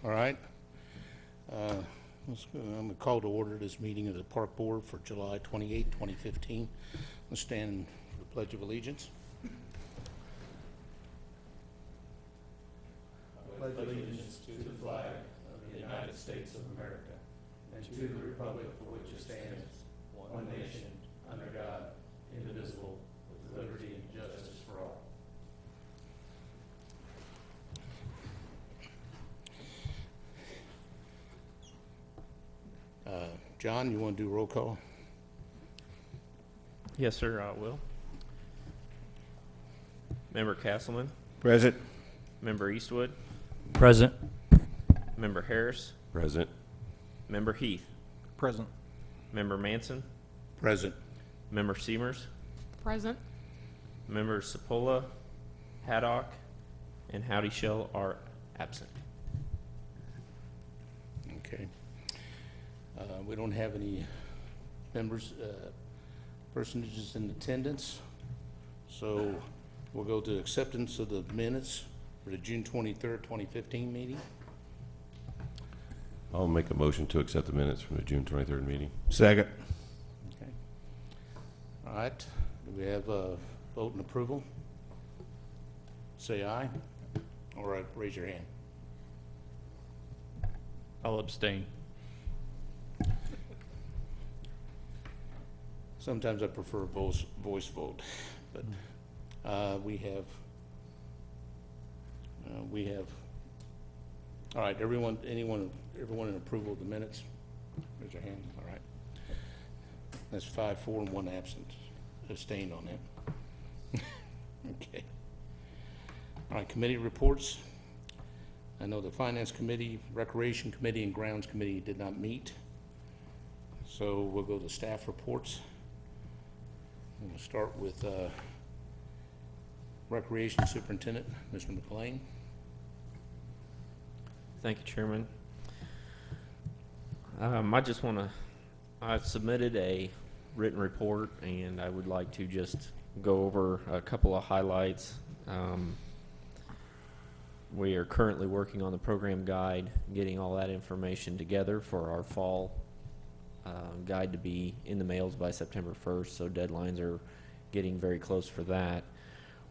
All right. I'm going to call to order this meeting of the Park Board for July 28, 2015. Let's stand for the Pledge of Allegiance. I pledge allegiance to the flag of the United States of America and to the republic for which it stands, one nation, under God, indivisible, with liberty and justice for all. John, you want to do roll call? Yes, sir, I will. Member Castleman? Present. Member Eastwood? Present. Member Harris? Present. Member Heath? Present. Member Manson? Present. Member Seamers? Present. Members Sapola, Haddock, and Howdy Shell are absent. Okay. We don't have any members, personages in attendance, so we'll go to acceptance of the minutes for the June 23rd, 2015 meeting. I'll make a motion to accept the minutes from the June 23rd meeting. Second. Okay. All right. Do we have a vote and approval? Say aye. All right, raise your hand. I'll abstain. Sometimes I prefer a voice vote, but we have, all right, everyone in approval of the minutes? Raise your hand, all right. That's 5-4 and 1 absent, abstained on that. Okay. All right, committee reports. I know the Finance Committee, Recreation Committee, and Grounds Committee did not meet. So we'll go to staff reports. We'll start with Recreation Superintendent, Mr. McLean. Thank you, Chairman. I submitted a written report, and I would like to just go over a couple of highlights. We are currently working on the program guide, getting all that information together for our fall guide to be in the mails by September 1st, so deadlines are getting very close for that.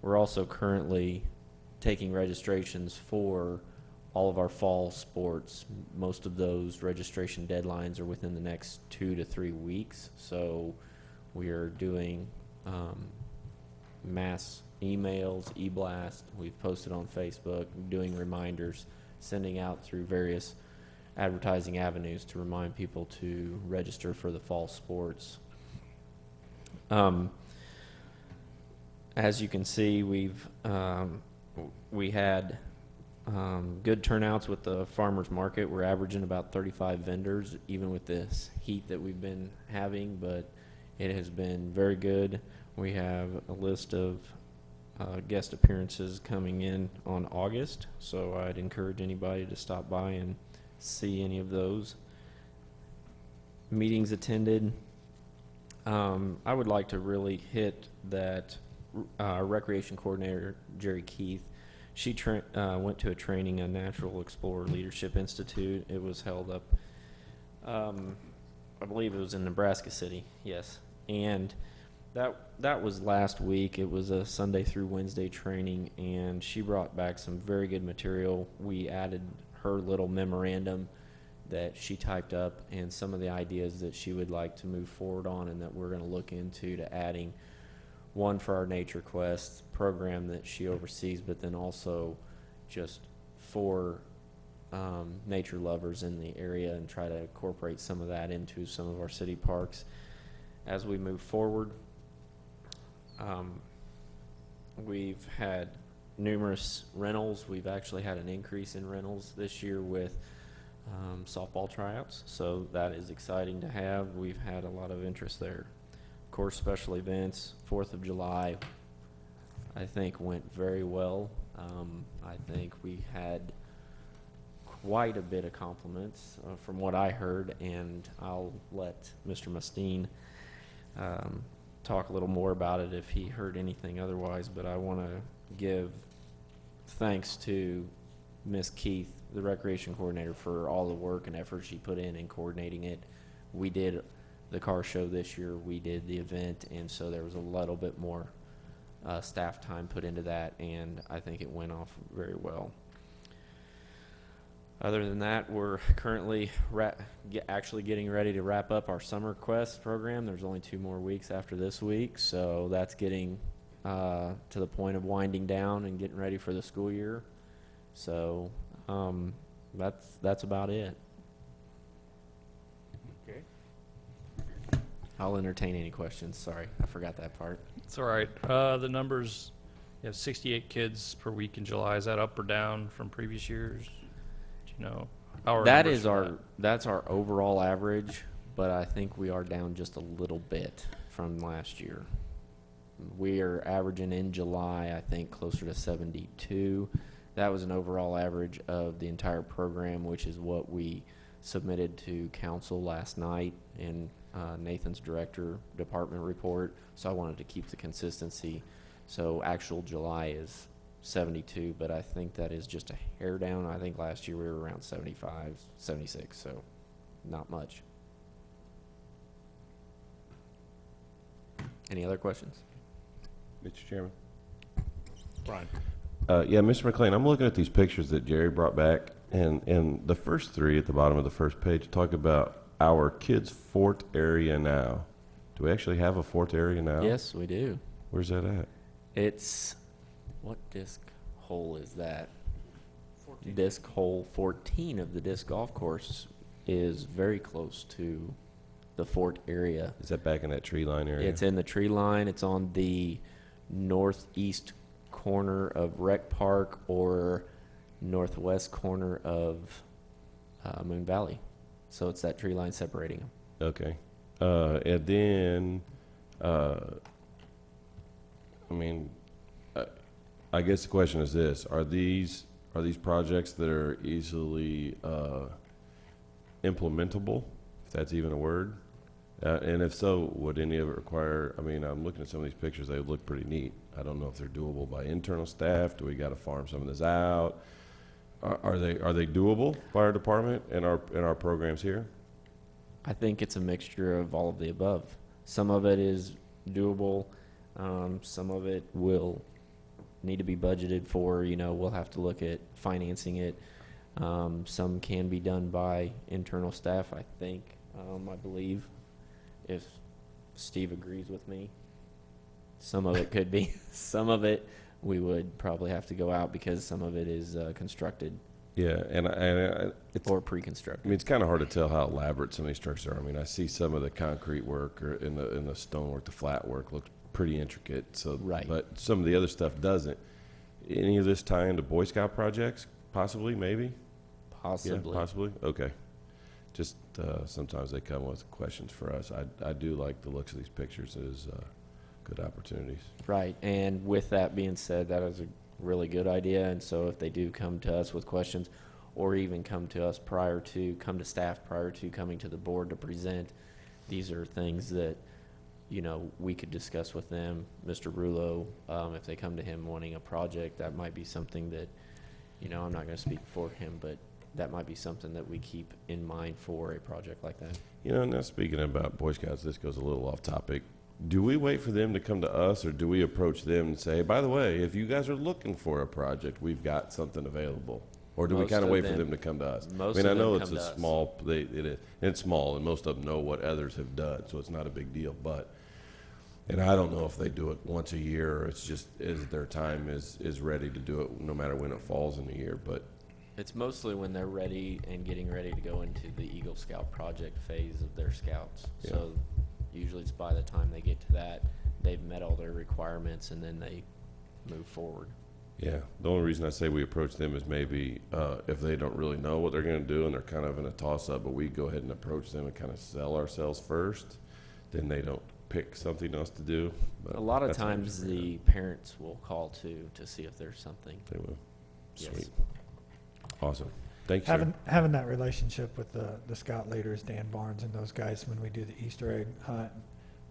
We're also currently taking registrations for all of our fall sports. Most of those registration deadlines are within the next 2 to 3 weeks, so we are doing mass emails, e-blast. We've posted on Facebook, doing reminders, sending out through various advertising avenues to remind people to register for the fall sports. As you can see, we had good turnouts with the farmers market. We're averaging about 35 vendors, even with this heat that we've been having, but it has been very good. We have a list of guest appearances coming in on August, so I'd encourage anybody to stop by and see any of those. Meetings attended. I would like to really hit that recreation coordinator, Jerry Keith. She went to a training at Natural Explorer Leadership Institute. It was held up, I believe it was in Nebraska City, yes. And that was last week. It was a Sunday through Wednesday training, and she brought back some very good material. We added her little memorandum that she typed up and some of the ideas that she would like to move forward on and that we're going to look into to adding one for our Nature Quest program that she oversees, but then also just for nature lovers in the area, and try to incorporate some of that into some of our city parks as we move forward. We've had numerous rentals. We've actually had an increase in rentals this year with softball tryouts, so that is exciting to have. We've had a lot of interest there. Of course, special events, 4th of July, I think went very well. I think we had quite a bit of compliments from what I heard, and I'll let Mr. Mustine talk a little more about it if he heard anything otherwise, but I want to give thanks to Miss Keith the recreation coordinator, for all the work and effort she put in coordinating it. We did the car show this year, we did the event, and so there was a little bit more staff time put into that, and I think it went off very well. Other than that, we're currently actually getting ready to wrap up our Summer Quest program. There's only 2 more weeks after this week, so that's getting to the point of winding down and getting ready for the school year. So that's about it. Okay. I'll entertain any questions. Sorry, I forgot that part. It's all right. The numbers, you have 68 kids per week in July. Is that up or down from previous years? Do you know? That is that's our overall average, but I think we are down just a little bit from last year. We are averaging in July, I think, closer to 72. That was an overall average of the entire program, which is what we submitted to council last night in Nathan's department report. So I wanted to keep the consistency. So actual July is 72, but I think that is just a hair down. I think last year we were around 75, 76, so not much. Any other questions? Mr. Chairman? Brian? Yeah, Mr. McLean, I'm looking at these pictures that Jerry brought back, and the first 3 at the bottom of the first page talk about our kids' fort area now. Do we actually have a fort area now? Yes, we do. Where's that at? It's, what disc hole is that? 14. Disc hole 14 of the disc golf course is very close to the fort area. Is that back in that tree line area? It's in the tree line. It's on the northeast corner of Rec Park or northwest corner of Moon Valley. So it's that tree line separating them. Okay. And then, I guess the question is this: Are these projects that are easily implementable, if that's even a word? And if so, would any of it require? I mean, I'm looking at some of these pictures; they look pretty neat. I don't know if they're doable by internal staff. Do we got to farm some of this out? Are they doable by our department and our programs here? I think it's a mixture of all of the above. Some of it is doable. Some of it will need to be budgeted for. You know, we'll have to look at financing it. Some can be done by internal staff, I think, I believe, if Steve agrees with me. Some of it could be. Some of it we would probably have to go out because some of it is constructed. Yeah, and it's or pre-constructed. I mean, it's kind of hard to tell how elaborate some of these structures are. I mean, I see some of the concrete work or in the stonework, the flat work looks pretty intricate. So, right. But some of the other stuff doesn't. Any of this tie into Boy Scout projects? Possibly, maybe. Possibly. Yeah, possibly. Okay. Just sometimes they come with questions for us. I do like the looks of these pictures as good opportunities. Right, and with that being said, that is a really good idea. And so if they do come to us with questions, or even come to staff prior to coming to the board to present, these are things that, you know, we could discuss with them. Mr. Rulo, if they come to him wanting a project, that might be something that, you know, I'm not going to speak for him, but that might be something that we keep in mind for a project like that. You know, now speaking about Boy Scouts, this goes a little off topic. Do we wait for them to come to us, or do we approach them and say, by the way, if you guys are looking for a project, we've got something available? Or do we kind of wait for them to come to us? Most I mean, I of know them it's come a to us. small, it's small, and most of them know what others have done, so it's not a big deal. But, and I don't know if they do it once a year, or it's just as their time is ready to do it, no matter when it falls in the year. But It's mostly when they're ready and getting ready to go into the Eagle Scout project phase of their scouts. Yeah. So usually it's by the time they get to that, they've met all their requirements, and then they move forward. yeah, the only reason I say we approach them is maybe if they don't really know what they're going to do and they're kind of in a toss-up, but we go ahead and approach them and kind of sell ourselves first, then they don't pick something else to do. But A lot of that's what I'm times just the parents will call to see if there's something. They will. Yes. Sweet. Awesome. Thank you, sir. Having that relationship with the scout leaders, Dan Barnes and those guys, when we do the Easter egg hunt,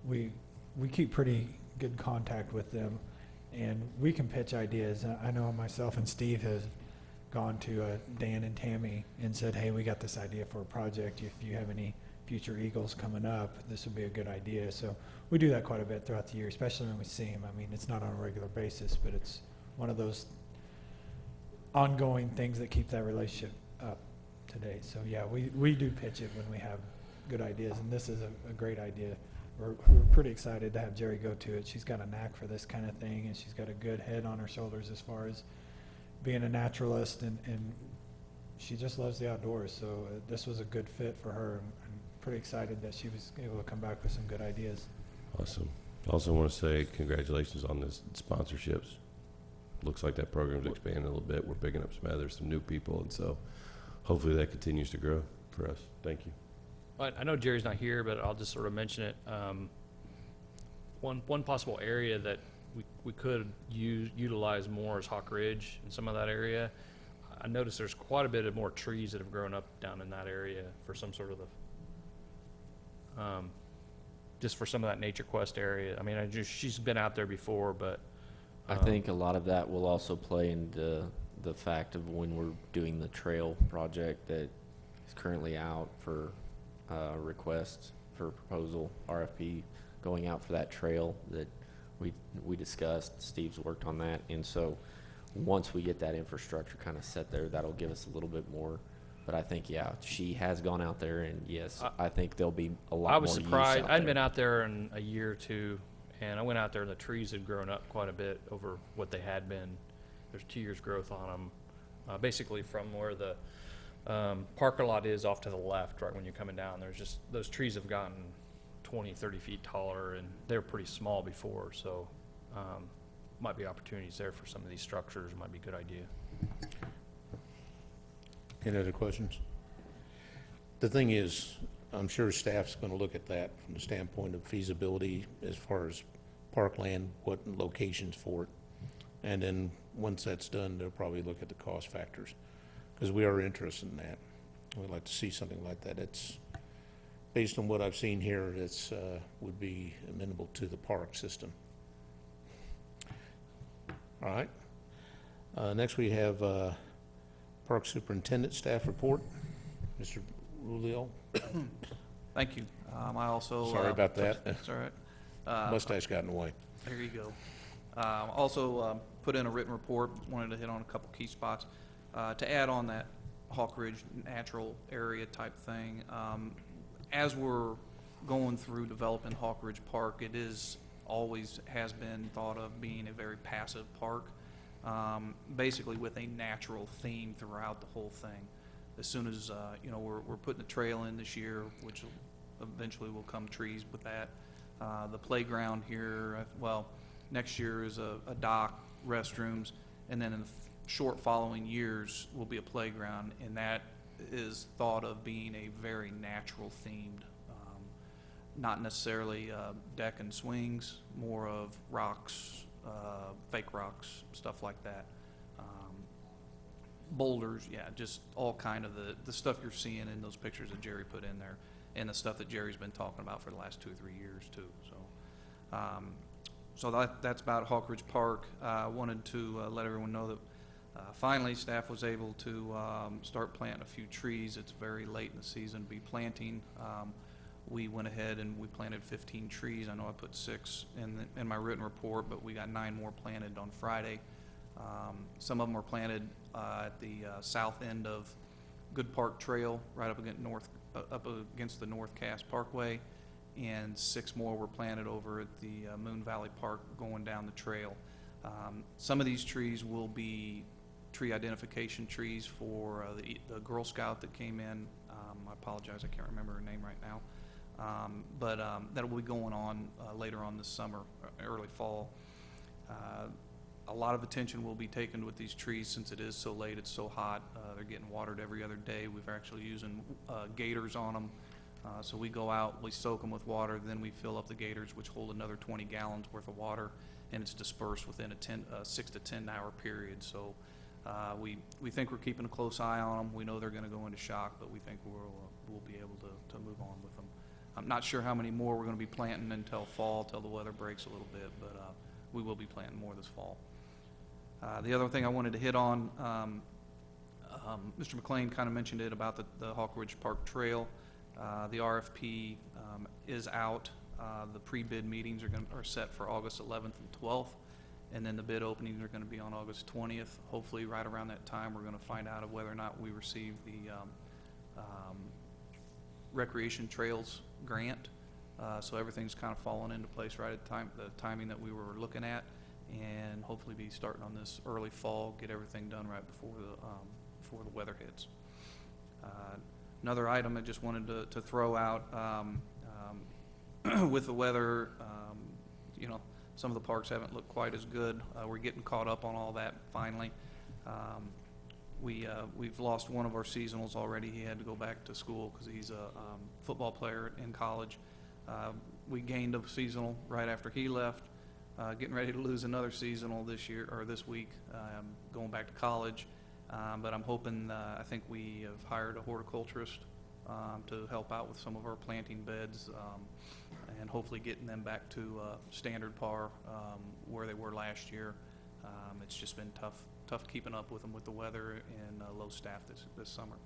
we keep pretty good contact with them, and we can pitch ideas. I know myself and Steve gone to Dan and Tammy and said, hey, we got this idea for a project. If you have any future Eagles coming up, this would be a good idea. So we do that quite a bit throughout the year, especially when we see them. I mean, it's not on a regular basis, but it's one of those ongoing things that keep that relationship up today. So yeah, we do pitch it when we have good ideas, and this is a great idea. We're pretty excited to have Jerry go to it. She's got a knack for this kind of thing, and she's got a good head on her shoulders as far as being a naturalist, and she just loves the outdoors. So this was a good fit for her. I'm pretty excited that she was able to come back with some good ideas. Awesome. I also want to say congratulations on this sponsorships. Looks like that program's expanding a little bit. We're picking up some new people, and so hopefully that continues to grow for us. Thank you. I know Jerry's not here, but I'll just sort of mention it. One possible area that we could utilize more is Hawk Ridge and some of that area. I noticed there's quite a bit of more trees that have grown up down in that area for some sort of just for some of that Nature Quest area. I mean, she's been out there before, but I think a lot of that will also play into the fact of when we're doing the trail project that is currently out for requests for proposal, RFP going out for that trail that we discussed. Steve's worked on that, and so once we get that infrastructure kind of set there, that'll give us a little bit more. But I think, yeah, she has gone out there, and yes, I think there'll be a lot more. I was surprised. Use out I hadn't there. been out there in a year or two, and I went out there and the trees had grown up quite a bit over what they had been. There's 2 years growth on them, basically from where the parking lot is off to the left, right when you're coming down. There's just, those trees have gotten 20, 30 feet taller, and they were pretty small before, so might be opportunities there for some of these structures. Might be a good idea. Any other questions? The thing is, I'm sure staff's going to look at that from the standpoint of feasibility as far as parkland, what locations for it. And then once that's done, they'll probably look at the cost factors, because we are interested in that. We'd like to see something like that. It's, based on what I've seen here, it's would be amenable to the park system. All right. Next we have Park Superintendent Staff Report. Mr. Rulio. Thank you. I also. Sorry about that. It's all right. Mustache got in the way. There you go. Also put in a written report. Wanted to hit on a couple key spots. To add on that Hawk Ridge natural area type thing, as we're going through developing Hawk Ridge Park, it is always has been thought of being a very passive park, basically with a natural theme throughout the whole thing. As soon as we're putting the trail in this year, which eventually will come trees with that. The playground here, next year is a dock, restrooms, and then in the short following years will be a playground, and that is thought of being a very natural themed, not necessarily deck and swings, more of rocks, fake rocks, stuff like that. Boulders, yeah, just all kind of the stuff you're seeing in those pictures that Jerry put in there, and the stuff that Jerry's been talking about for the last 2 or 3 years too. So that's about Hawk Ridge Park. I wanted to let everyone know that finally staff was able to start planting a few trees. It's very late in the season to be planting. We went ahead and we planted 15 trees. I know I put 6 in my written report, but we got 9 more planted on Friday. Some of them were planted at the south end of Good Park Trail, right up against the North Cass Parkway, and 6 more were planted over at the Moon Valley Park going down the trail. Some of these trees will be tree identification trees for the Girl Scout that came in. I apologize, I can't remember her name right now. But that will be going on later on this summer, early fall. A lot of attention will be taken with these trees since it is so late, it's so hot. They're getting watered every other day. We're actually using gators on them. So we go out, we soak them with water, then we fill up the gators, which hold another 20 gallons worth of water, and it's dispersed within a 6 to 10 hour period. So we think we're keeping a close eye on them. We know they're going to go into shock, but we think we'll be able to move on with them. I'm not sure how many more we're going to be planting until fall, till the weather breaks a little bit, but we will be planting more this fall. The other thing I wanted to hit on, Mr. McLean kind of mentioned it about the Hawk Ridge Park Trail. The RFP is out. The pre-bid meetings are set for August 11th and 12th, and then the bid openings are going to be on August 20th. Hopefully, right around that time, we're going to find out of whether or not we receive the Recreation Trails grant. So everything's kind of fallen into place right at the timing that we were looking at, and hopefully be starting on this early fall, get everything done right before the weather hits. Another item I just wanted to throw out, with the weather, you know, some of the parks haven't looked quite as good. We're getting caught up on all that finally. We've lost one of our seasonals already. He had to go back to school because he's a football player in college. We gained a seasonal right after he left. Getting ready to lose another seasonal this year or this week, going back to college. But I'm hoping, I think we have hired a horticulturist to help out with some of our planting beds, and hopefully getting them back to standard par where they were last year. It's just been tough keeping up with them with the weather and low staff this summer.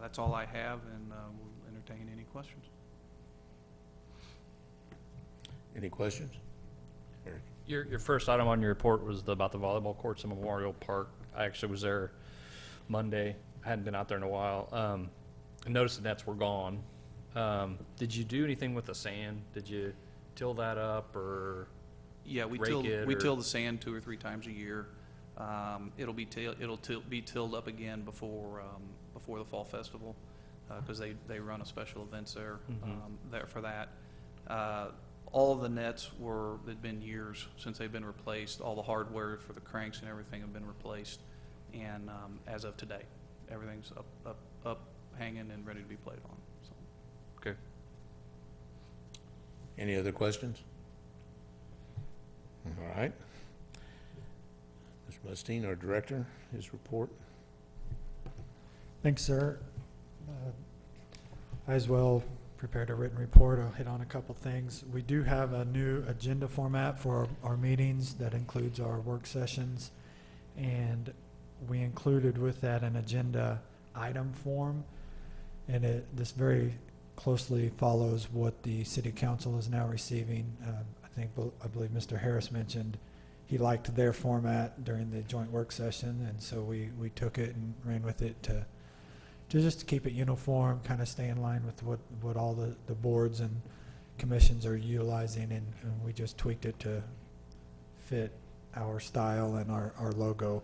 That's all I have, and we'll entertain any questions. Any questions? Eric? Your first item on your report was about the volleyball courts in Memorial Park. I actually was there Monday. I hadn't been out there in a while. I noticed the nets were gone. Did you do anything with the sand? Did you till that up or Yeah, we rake it, or- till the sand 2 or 3 times a year. It'll be tilled up again before the fall festival, because they run a special events there there for that. All of the nets it'd been years since they've been replaced. All the hardware for the cranks and everything have been replaced, and as of today, everything's up, hanging and ready to be played on. So. Okay. Any other questions? All right. Mr. Mustine, our director, his report. Thanks, sir. I as well prepared a written report. I'll hit on a couple things. We do have a new agenda format for our meetings that includes our work sessions, and we included with that an agenda item form, and this very closely follows what the city council is now receiving. I believe Mr. Harris mentioned he liked their format during the joint work session, and so we took it and ran with it to just to keep it uniform, kind of stay in line with what all the boards and commissions are utilizing, and we just tweaked it to fit our style and our logo.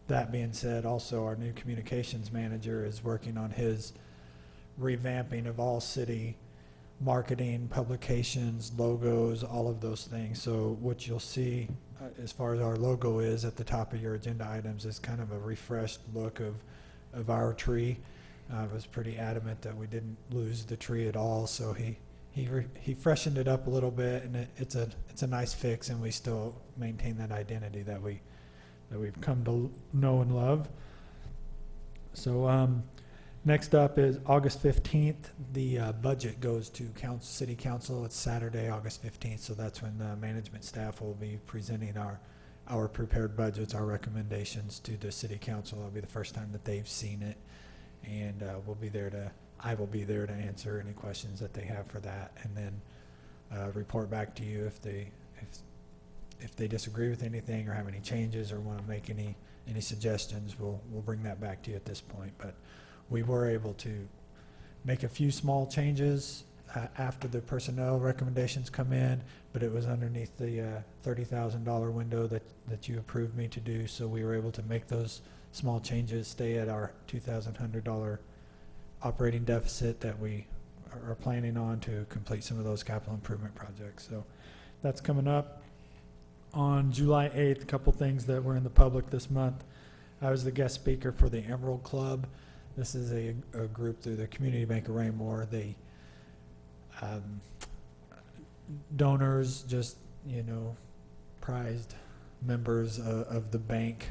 That being said, also our new communications manager is working on his revamping of all city marketing, publications, logos, all of those things. So what you'll see as far as our logo is at the top of your agenda items is kind of a refreshed look of our tree. I was pretty adamant that we didn't lose the tree at all, so he freshened it up a little bit, and it's a nice fix, and we still maintain that identity that we've come to know and love. So next up is August 15th. The budget goes to City Council. It's Saturday, August 15th, so that's when the management staff will be presenting our prepared budgets, our recommendations to the City Council. It'll be the first time that they've seen it, and I will be there to answer any questions that they have for that, and then report back to you if they disagree with anything or have any changes or want to make any suggestions. We'll bring that back to you at this point. But we were able to make a few small changes after the personnel recommendations come in, but it was underneath the $30,000 window that you approved me to do. So we were able to make those small changes, stay at our $2,100 operating deficit that we are planning on to complete some of those capital improvement projects. So that's coming up. On July 8th, a couple things that were in the public this month. I was the guest speaker for the Emerald Club. This is a group through the Community Bank of Raymore. They donors, just prized members of the bank,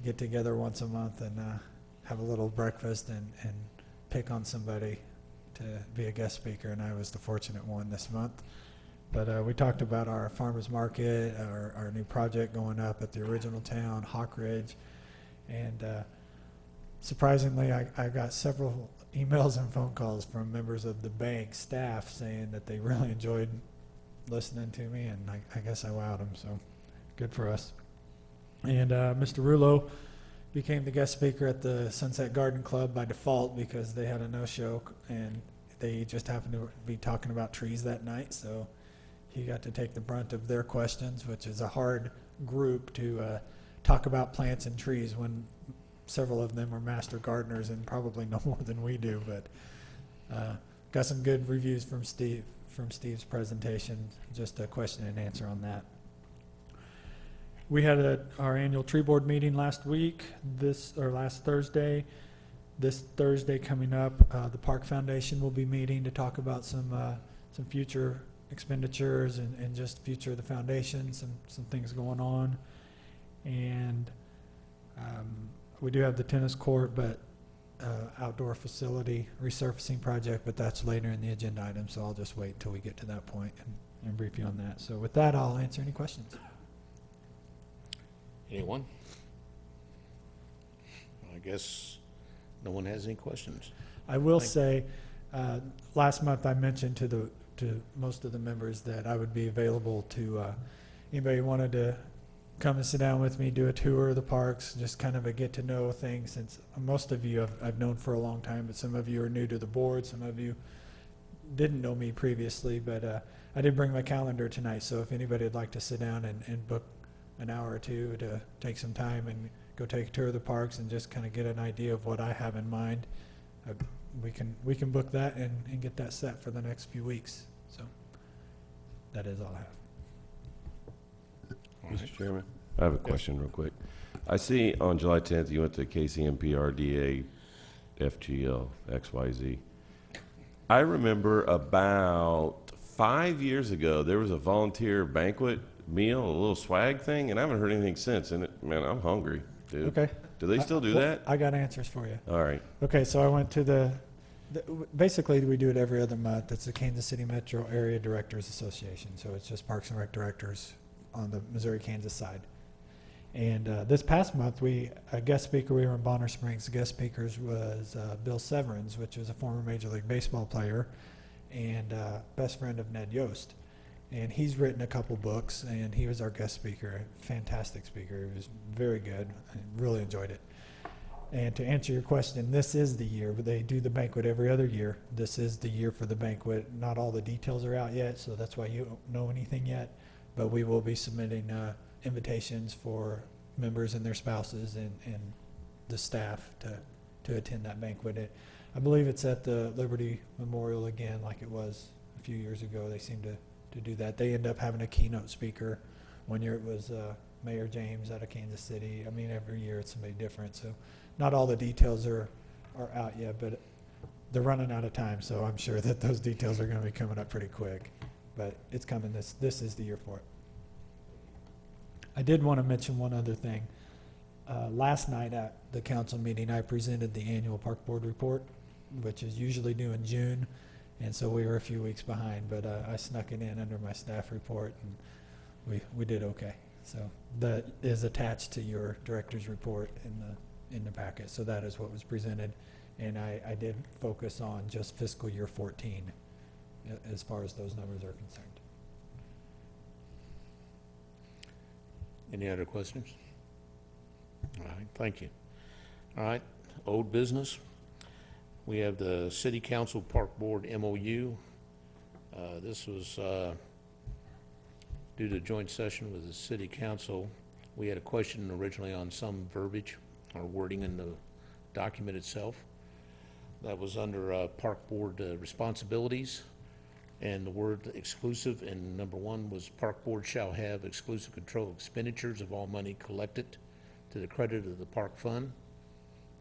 get together once a month and have a little breakfast and pick on somebody to be a guest speaker, and I was the fortunate one this month. But we talked about our farmers market, our new project going up at the original town, Hawk Ridge, and surprisingly, I got several emails and phone calls from members of the bank staff saying that they really enjoyed listening to me, and I guess I wowed them, so good for us. And Mr. Rulo became the guest speaker at the Sunset Garden Club by default because they had a no-show, and they just happened to be talking about trees that night, so he got to take the brunt of their questions, which is a hard group to talk about plants and trees when several of them are master gardeners and probably know more than we do. But got some good reviews from Steve's presentation. Just a question and answer on that. We had our annual tree board meeting last week, last Thursday. This Thursday coming up, the Park Foundation will be meeting to talk about some future expenditures and just future of the foundation, some things going on. And we do have the tennis court, but outdoor facility resurfacing project, but that's later in the agenda item, so I'll just wait until we get to that point and brief you on that. So with that, I'll answer any questions. Anyone? I guess no one has any questions. I will say, last month I mentioned to most of the members that I would be available to anybody who wanted to come and sit down with me, do a tour of the parks, just kind of a get to know thing, since most of you I've known for a long time, but some of you are new to the board, some of you didn't know me previously, but I did bring my calendar tonight, so if anybody would like to sit down and book an hour or two to take some time and go take a tour of the parks and just kind of get an idea of what I have in mind, we can book that and get that set for the next few weeks. So that is all I have. All right. Mr. Chairman, I have a question real quick. I see on July 10th you went to KCMP RDA FGL XYZ. I remember about 5 years ago there was a volunteer banquet meal, a little swag thing, and I haven't heard anything since. And man, I'm hungry, dude. Okay. Do they still do that? I got answers for you. All right. Okay, so I went to basically we do it every other month. It's the Kansas City Metro Area Directors Association. So it's just Parks and Rec directors on the Missouri-Kansas side. And this past month, a guest speaker, we were in Bonner Springs. The guest speakers was Bill Severance, which was a former Major League Baseball player and best friend of Ned Yost. And he's written a couple books, and he was our guest speaker. Fantastic speaker. He was very good. I really enjoyed it. And to answer your question, this is the year. They do the banquet every other year. This is the year for the banquet. Not all the details are out yet, so that's why you don't know anything yet. But we will be submitting invitations for members and their spouses and the staff to attend that banquet. I believe it's at the Liberty Memorial again, like it was a few years ago. They seem to do that. They end up having a keynote speaker. One year it was Mayor James out of Kansas City. I mean, every year it's somebody different. So not all the details are out yet, but they're running out of time. So I'm sure that those details are going to be coming up pretty quick. But it's coming. This is the year for it. I did want to mention one other thing. Last night at the council meeting, I presented the annual park board report, which is usually due in June. And so we were a few weeks behind, but I snuck it in under my staff report, and we did okay. So that is attached to your director's report in the packet. So that is what was presented, and I did focus on just fiscal year 14 as far as those numbers are concerned. Any other questions? All right, thank you. All right, old business. We have the City Council Park Board MOU. This was due to joint session with the City Council. We had a question originally on some verbiage or wording in the document itself. That was under Park Board responsibilities, and the word exclusive in number 1 was Park Board shall have exclusive control of expenditures of all money collected to the credit of the park fund,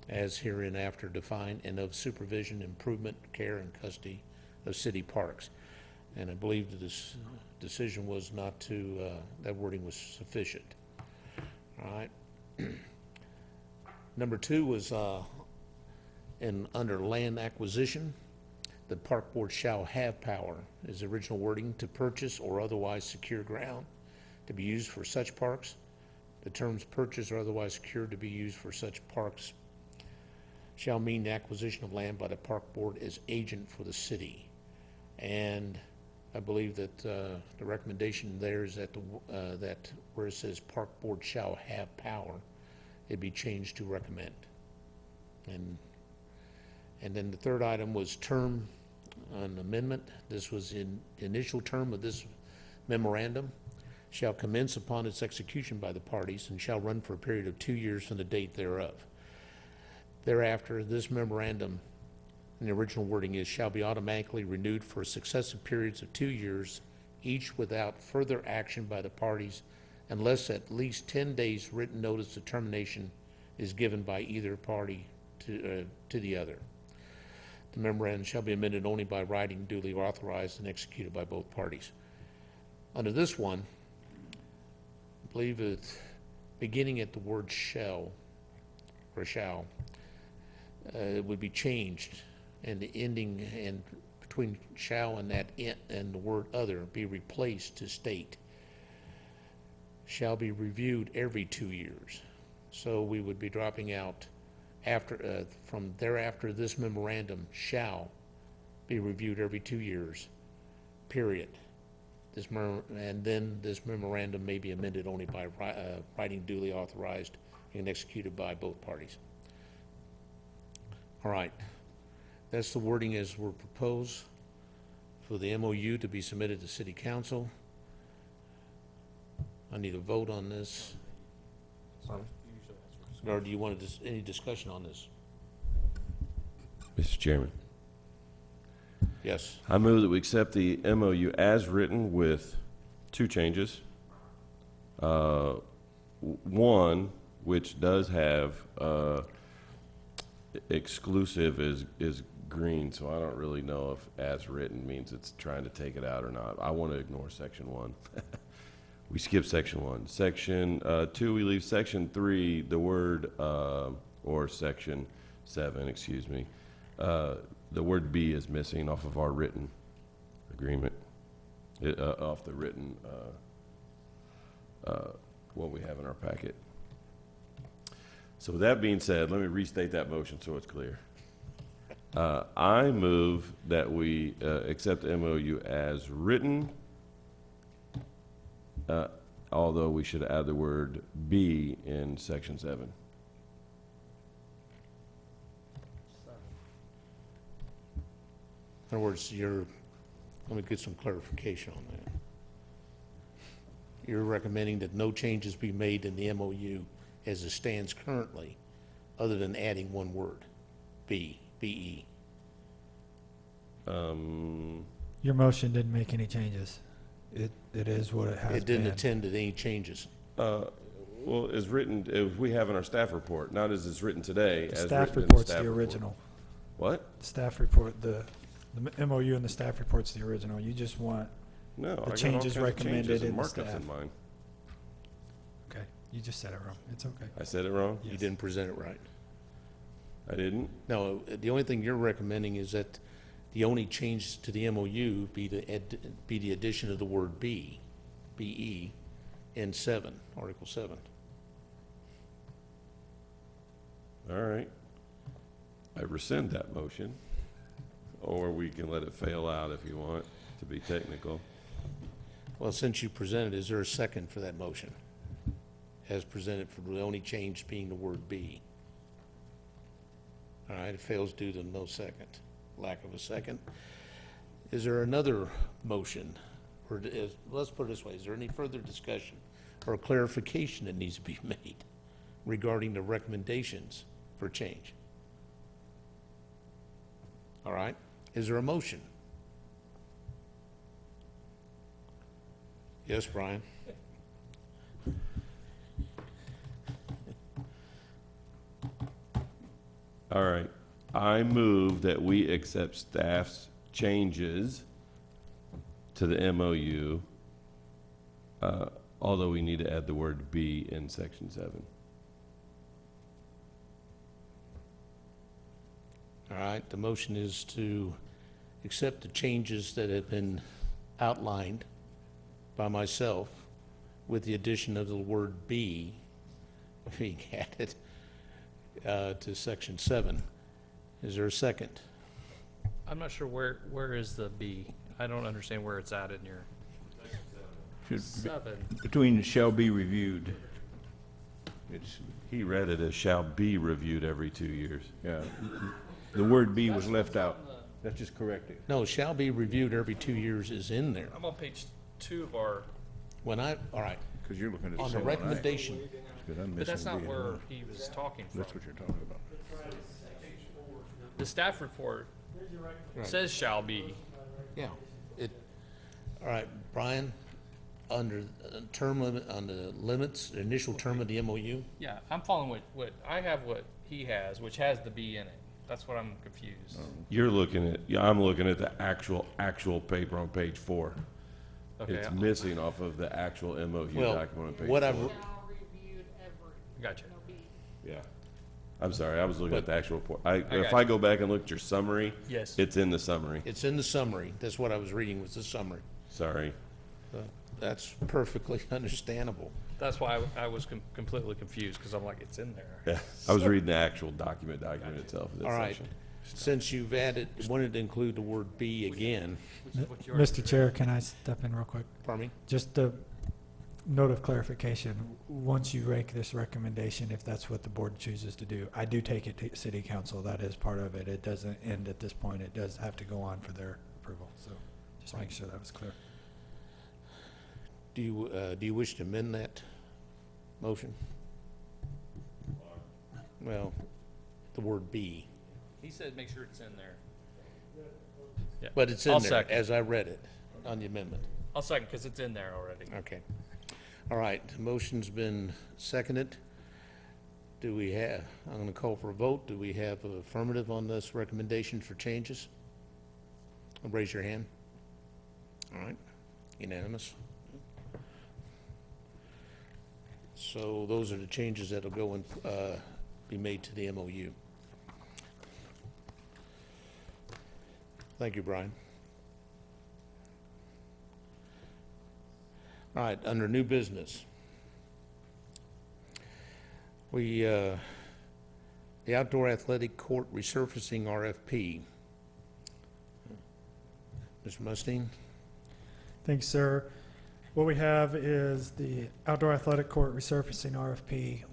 as hereinafter defined, and of supervision, improvement, care, and custody of city parks. And I believe that this decision was not to, that wording was sufficient. All right. Number 2 was under land acquisition, the park board shall have power, is the original wording, to purchase or otherwise secure ground to be used for such parks. The terms purchase or otherwise secured to be used for such parks shall mean the acquisition of land by the park board as agent for the city. And I believe that the recommendation there is that that where it says park board shall have power, it'd be changed to recommend. And then the third item was term, an amendment. This was in the initial term of this memorandum, shall commence upon its execution by the parties and shall run for a period of 2 years from the date thereof. Thereafter, this memorandum, and the original wording is, shall be automatically renewed for successive periods of 2 years, each without further action by the parties, unless at least 10 days written notice of termination is given by either party to the other. The memorandum shall be amended only by writing duly authorized and executed by both parties. Under this one, I believe it's beginning at the word shall, or shall, it would be changed, and the ending and between shall and that and the word other be replaced to state shall be reviewed every 2 years. So we would be dropping out after from thereafter this memorandum shall be reviewed every 2 years, period. And then this memorandum may be amended only by writing duly authorized and executed by both parties. All right, that's the wording as we're proposed for the MOU to be submitted to City Council. I need a vote on this. Or do you want any discussion on this? Mr. Chairman, Yes. I move that we accept the MOU as written with 2 changes. One, which does have exclusive is green, so I don't really know if as written means it's trying to take it out or not. I want to ignore section 1. We skip section 1. Section 2, we leave section 3, the word, or section 7, excuse me. The word be is missing off of our written agreement, off the written, what we have in our packet. So with that being said, let me restate that motion so it's clear. I move that we accept the MOU as written, although we should add the word be in section 7. In other words, let me get some clarification on that. You're recommending that no changes be made in the MOU as it stands currently, other than adding one word, be, B-E. Your motion didn't make any changes. It is what it has been. It didn't attend to any changes. Well, as written, if we have in our staff report, not as it's written today. The as staff written in report's staff the report. original. What? The staff report, the MOU and the staff report's the original. You just want, No, I got all changes kinds of recommended changes and in the markups staff. in mine. okay, you just said it wrong. It's okay. I said it wrong? You Yes. didn't present it right. I didn't? No, the only thing you're recommending is that the only change to the MOU be the addition of the word be, B-E, in 7, Article 7. All right. I rescind that motion, or we can let it fail out if you want to be technical. Well, since you presented, is there a second for that motion? As presented, for the only change being the word be. All right, it fails due to no second, lack of a second. Is there another motion? Or let's put it this way, is there any further discussion or clarification that needs to be made regarding the recommendations for change? All right, is there a motion? Yes, Brian? All right. I move that we accept staff's changes to the MOU, although we need to add the word be in section 7. All right, the motion is to accept the changes that have been outlined by myself with the addition of the word be being added to section 7, Is there a second? I'm not sure where is the B? I don't understand where it's at in your Should be 7. between shall be reviewed. It's, He read it as shall be reviewed every 2 years. yeah, the word be was left out. Let's just correct it. No, shall be reviewed every 2 years is in there. I'm on page 2 of our, all right, Because you're looking at the on the same one I am. recommendation, 'Cause I'm but that's missing not B. where he was talking from. That's what you're talking about. The staff report Right. says shall be. yeah. All right, Brian, under term limit, on the limits, the initial term of the MOU, Yeah, I'm following what I have what he has, which has the B in it. That's what I'm confused. You're looking at, yeah, I'm looking at the actual paper on page 4. Okay, It's missing off of the actual MOU well, document on page what 4. I've, gotcha. Yeah. I'm sorry, I was looking at the actual report. If got I you. go back and look at your summary, Yes. it's in the summary. it's in the summary, that's what I was reading, was the summary. Sorry. That's perfectly understandable. That's why I was completely confused, because I'm like, it's in there. Yeah, I was reading the actual document itself. This All right, section. since you've wanted to include the word be again, Which is what you already Mr. Chair, can I step in real quick? pardon me? Just a note of clarification, once you rank this recommendation, if that's what the board chooses to do, I do take it to city council, that is part of it. It doesn't end at this point, it does have to go on for their approval, so just make sure that was clear. Do you wish to amend that motion? Well, the word be, He said make sure it's in there. Yeah. but it's in I'll there second. as I read it on the amendment. I'll second, because it's in there already. Okay. All right, the motion's been seconded. Do we have, I'm gonna call for a vote. Do we have an affirmative on this recommendation for changes? Raise your hand. All right, unanimous. So those are the changes that'll go and, be made to the MOU. Thank you, Brian. All right, under new business. The outdoor athletic court resurfacing RFP. Mr. Mustine? Thanks, sir. What we have is the outdoor athletic court resurfacing RFP.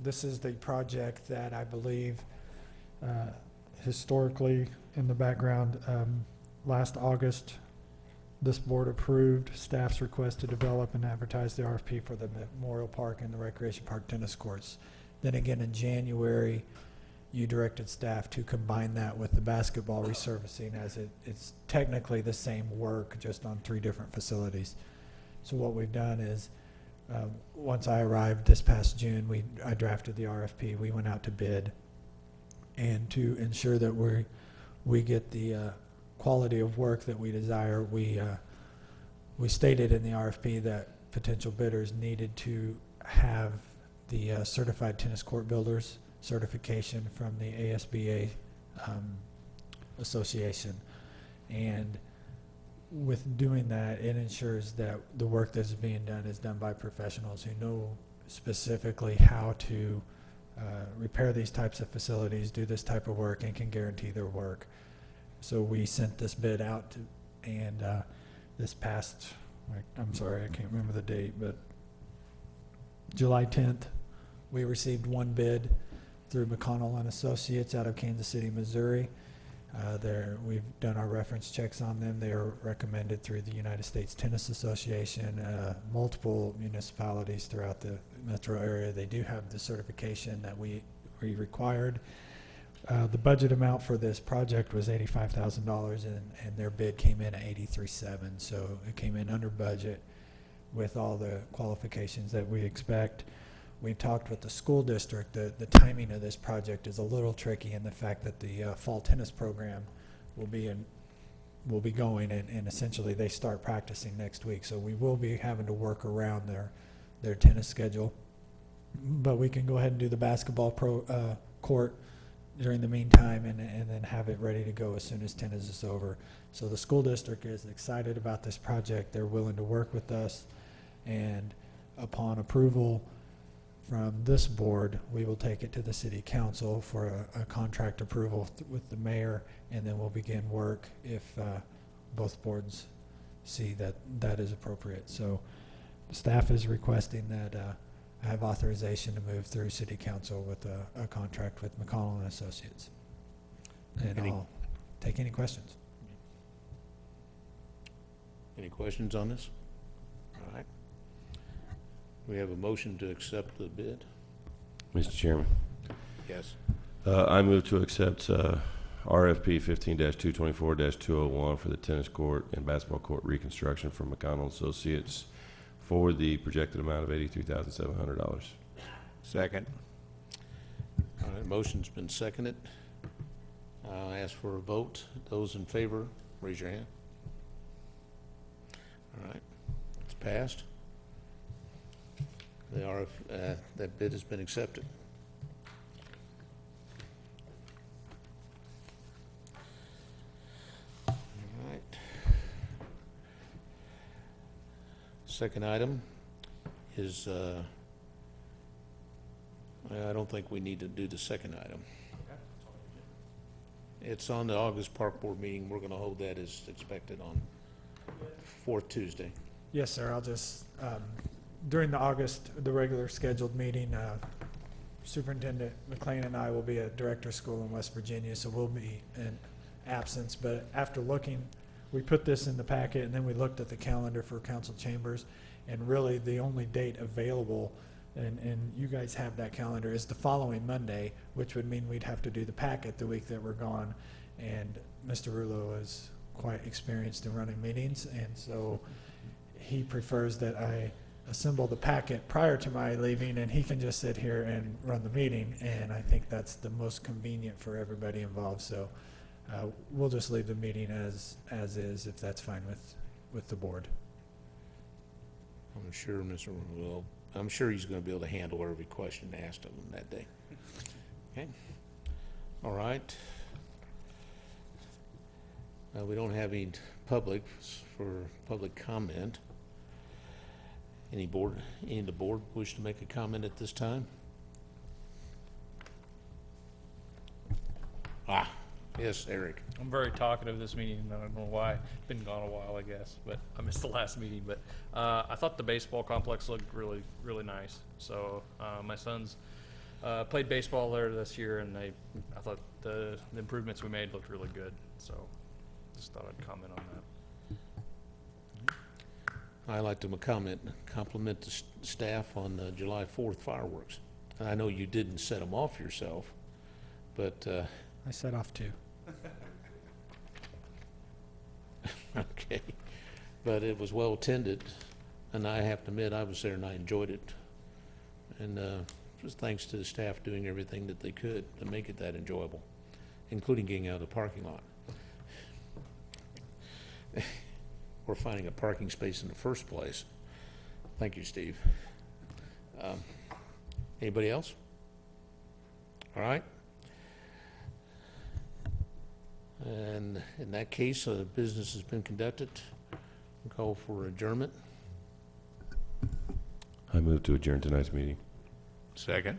This is the project that I believe historically in the background, last August, this board approved staff's request to develop and advertise the RFP for the Memorial Park and the Recreation Park tennis courts. Then again in January, you directed staff to combine that with the basketball resurfacing, as it's technically the same work, just on 3 different facilities. So what we've done is, once I arrived this past June, I drafted the RFP. We went out to bid, and to ensure that we get the quality of work that we desire, we stated in the RFP that potential bidders needed to have the certified tennis court builders certification from the ASBA association. And with doing that, it ensures that the work that's being done is done by professionals who know specifically how to repair these types of facilities, do this type of work, and can guarantee their work. So we sent this bid out to, and this past, I'm sorry, I can't remember the date, but July 10th, we received 1 bid through McConnell and Associates out of Kansas City, Missouri. We've done our reference checks on them. They are recommended through the United States Tennis Association, multiple municipalities throughout the metro area. They do have the certification that we required. The budget amount for this project was $85,000, and their bid came in at $83,700. So it came in under budget with all the qualifications that we expect. We've talked with the school district. The timing of this project is a little tricky in the fact that the fall tennis program will be going, and essentially they start practicing next week. So we will be having to work around their tennis schedule. But we can go ahead and do the basketball court during the meantime, and then have it ready to go as soon as tennis is over. So the school district is excited about this project. They're willing to work with us, and upon approval from this board, we will take it to the city council for a contract approval with the mayor, and then we'll begin work if both boards see that that is appropriate. So staff is requesting that I have authorization to move through city council with a contract with McConnell and Associates. And I'll take any questions. Any questions on this? All right. We have a motion to accept the bid? Mr. Chairman, Yes. I move to accept RFP 15-224-201 for the tennis court and basketball court reconstruction from McConnell Associates for the projected amount of $83,700. Second. All right, motion's been seconded. I'll ask for a vote. Those in favor, raise your hand. All right, it's passed. That bid has been accepted. All right. Second item is, I don't think we need to do the second item. It's on the August Parkboard meeting. We're going to hold that as expected on fourth Tuesday. Yes, sir. I'll just, during the regular scheduled meeting, Superintendent McLean and I will be at Director School in West Virginia, so we'll be in absence. But after looking, we put this in the packet, and then we looked at the calendar for council chambers, and really the only date available, and you guys have that calendar, is the following Monday, which would mean we'd have to do the packet the week that we're gone. And Mr. Rulo is quite experienced in running meetings, and so he prefers that I assemble the packet prior to my leaving, and he can just sit here and run the meeting, and I think that's the most convenient for everybody involved. So we'll just leave the meeting as is, if that's fine with the board. I'm sure Mr. Will, I'm sure he's going to be able to handle every question asked of him that day. Okay. All right. We don't have any public for public comment. Any of the board wish to make a comment at this time? Yes, Eric. I'm very talkative this meeting. I don't know why. Been gone a while, I guess, but I missed the last meeting. But I thought the baseball complex looked really, really nice. So my sons played baseball there this year, and I thought the improvements we made looked really good. So just thought I'd comment on that. I'd like to compliment the staff on the July 4th fireworks. And I know you didn't set them off yourself, but I set off too. okay. But it was well attended, and I have to admit I was there and I enjoyed it. And just thanks to the staff doing everything that they could to make it that enjoyable, including getting out of the parking lot. Or finding a parking space in the first place. Thank you, Steve. Anybody else? All right. And in that case, business has been conducted. We'll call for adjournment. I move to adjourn tonight's meeting. Second.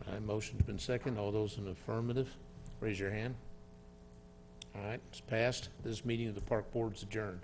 All right, motion's been second. All those in affirmative, raise your hand. All right, it's passed. This meeting of the Park Board is adjourned.